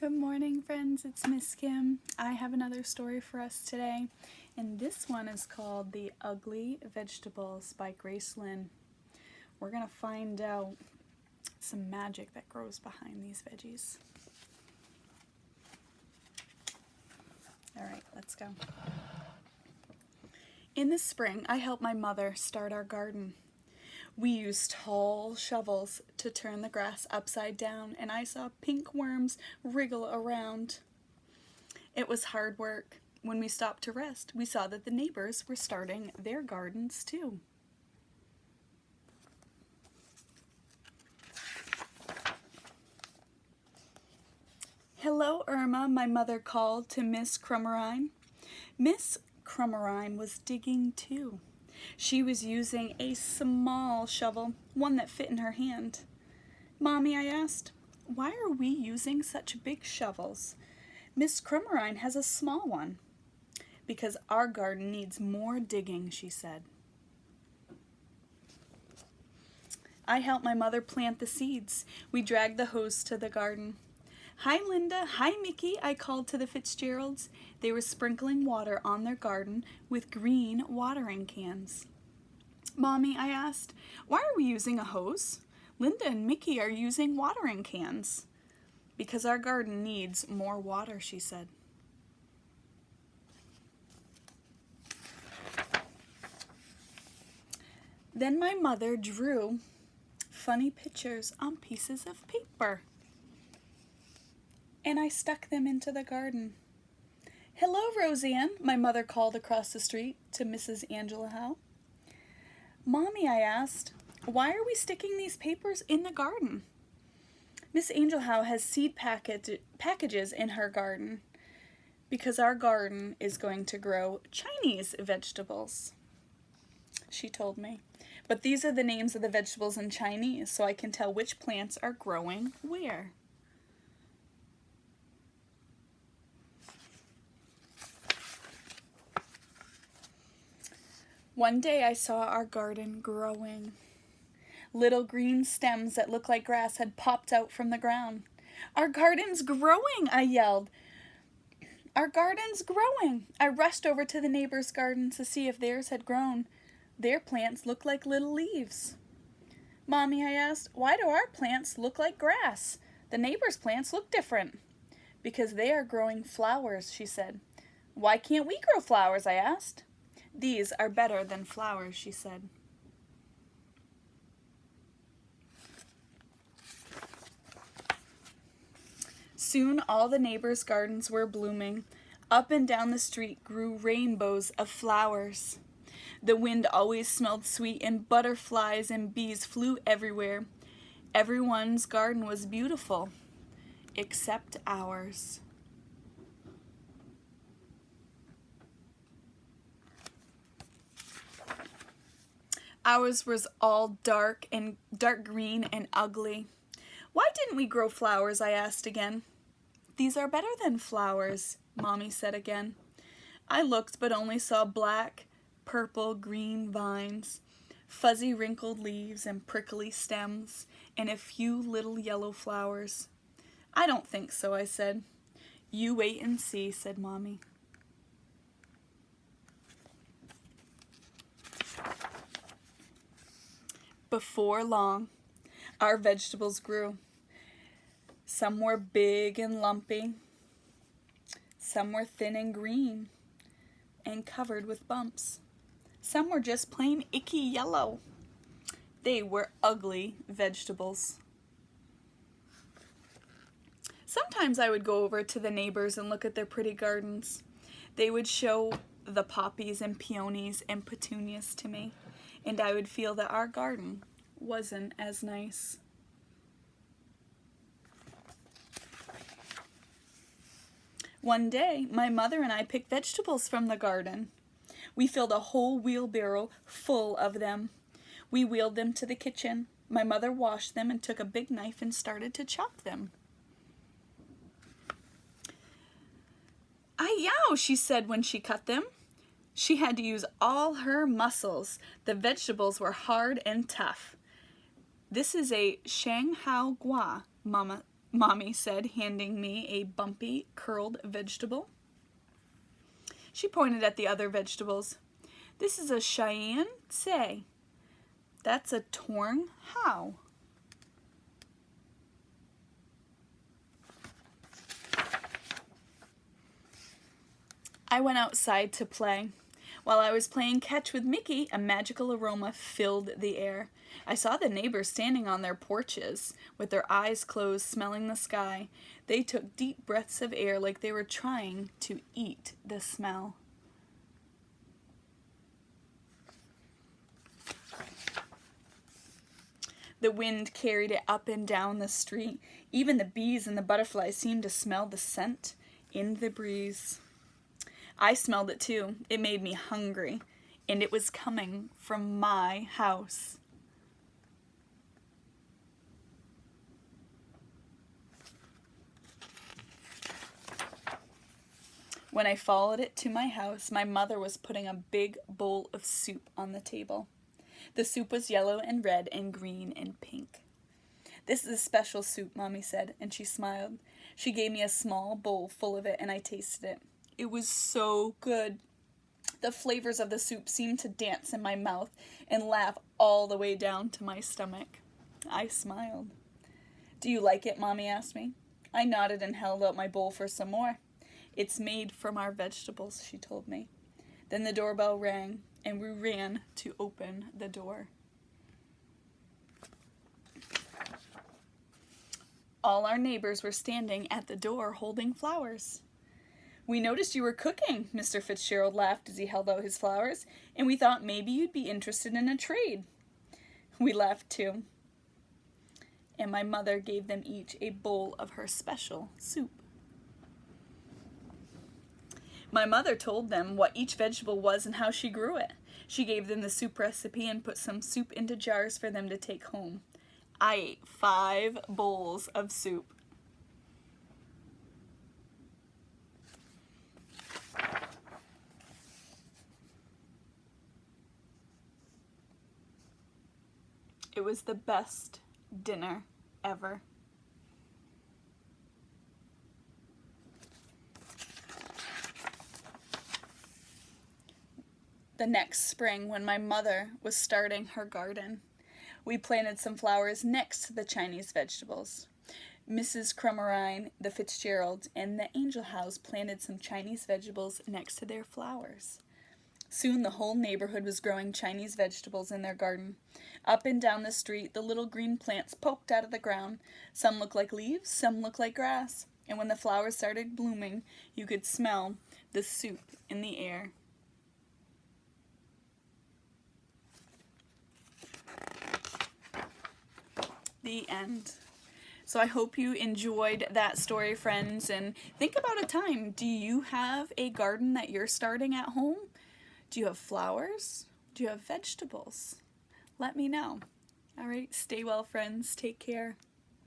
Good morning, friends. It's Miss Kim. I have another story for us today, and this one is called The Ugly Vegetables by Grace Lin. We're going to find out some magic that grows behind these veggies. All right, let's go. In the spring, I helped my mother start our garden. We used tall shovels to turn the grass upside down, and I saw pink worms wriggle around. It was hard work. When we stopped to rest, we saw that the neighbors were starting their gardens too. "Hello, Irma," my mother called to Miss Crummerine. Miss Crummerine was digging too. She was using a small shovel, one that fit in her hand. "Mommy," I asked, "why are we using such big shovels? Miss Crummerine has a small one." "Because our garden needs more digging," she said. I helped my mother plant the seeds. We dragged the hose to the garden. "Hi, Linda. Hi, Mickey," I called to the Fitzgeralds. They were sprinkling water on their garden with green watering cans. "Mommy," I asked, "why are we using a hose? Linda and Mickey are using watering cans." "Because our garden needs more water," she said. Then my mother drew funny pictures on pieces of paper, and I stuck them into the garden. "Hello, Roseanne," my mother called across the street to Mrs. Angela Howe. "Mommy," I asked, "why are we sticking these papers in the garden?" "Miss Angel Howe has seed packages in her garden." "Because our garden is going to grow Chinese vegetables," she told me. "But these are the names of the vegetables in Chinese, so I can tell which plants are growing where." One day I saw our garden growing. Little green stems that looked like grass had popped out from the ground. "Our garden's growing!" I yelled. "Our garden's growing!" I rushed over to the neighbor's garden to see if theirs had grown. Their plants looked like little leaves. "Mommy," I asked, "why do our plants look like grass? The neighbor's plants look different." "Because they are growing flowers," she said. "Why can't we grow flowers?" I asked. "These are better than flowers," she said. Soon all the neighbors' gardens were blooming. Up and down the street grew rainbows of flowers. The wind always smelled sweet, and butterflies and bees flew everywhere. Everyone's garden was beautiful, except ours. Ours was all dark green and ugly. "Why didn't we grow flowers?" I asked again. "These are better than flowers," Mommy said again. I looked but only saw black, purple, green vines, fuzzy wrinkled leaves and prickly stems, and a few little yellow flowers. "I don't think so," I said. "You wait and see," said Mommy. Before long, our vegetables grew. Some were big and lumpy. Some were thin and green and covered with bumps. Some were just plain icky yellow. They were ugly vegetables. Sometimes I would go over to the neighbors and look at their pretty gardens. They would show the poppies and peonies and petunias to me, and I would feel that our garden wasn't as nice. One day, my mother and I picked vegetables from the garden. We filled a whole wheelbarrow full of them. We wheeled them to the kitchen. My mother washed them and took a big knife and started to chop them. "Ay-yow," she said when she cut them. She had to use all her muscles. The vegetables were hard and tough. "This is a Shanghai gua," Mommy said, handing me a bumpy, curled vegetable. She pointed at the other vegetables. This is a Cheyenne Tse. That's a Torn How. I went outside to play. While I was playing catch with Mickey, a magical aroma filled the air. I saw the neighbors standing on their porches, with their eyes closed, smelling the sky. They took deep breaths of air like they were trying to eat the smell. The wind carried it up and down the street. Even the bees and the butterflies seemed to smell the scent in the breeze. I smelled it too. It made me hungry, and it was coming from my house. When I followed it to my house, my mother was putting a big bowl of soup on the table. The soup was yellow and red and green and pink. This is a special soup, Mommy said, and she smiled. She gave me a small bowl full of it, and I tasted it. It was so good. The flavors of the soup seemed to dance in my mouth and laugh all the way down to my stomach. I smiled. Do you like it, Mommy asked me. I nodded and held out my bowl for some more. It's made from our vegetables, she told me. Then the doorbell rang, and we ran to open the door. All our neighbors were standing at the door holding flowers. We noticed you were cooking, Mr. Fitzgerald laughed as he held out his flowers, and we thought maybe you'd be interested in a trade. We laughed too. And my mother gave them each a bowl of her special soup. My mother told them what each vegetable was and how she grew it. She gave them the soup recipe and put some soup into jars for them to take home. I ate 5 bowls of soup. It was the best dinner ever. The next spring, when my mother was starting her garden, we planted some flowers next to the Chinese vegetables. Mrs. Crummerine, the Fitzgeralds, and the Angel House planted some Chinese vegetables next to their flowers. Soon the whole neighborhood was growing Chinese vegetables in their garden. Up and down the street, the little green plants poked out of the ground. Some looked like leaves, some looked like grass. And when the flowers started blooming, you could smell the soup in the air. The end. So I hope you enjoyed that story, friends, and think about a time. Do you have a garden that you're starting at home? Do you have flowers? Do you have vegetables? Let me know. All right, stay well, friends. Take care.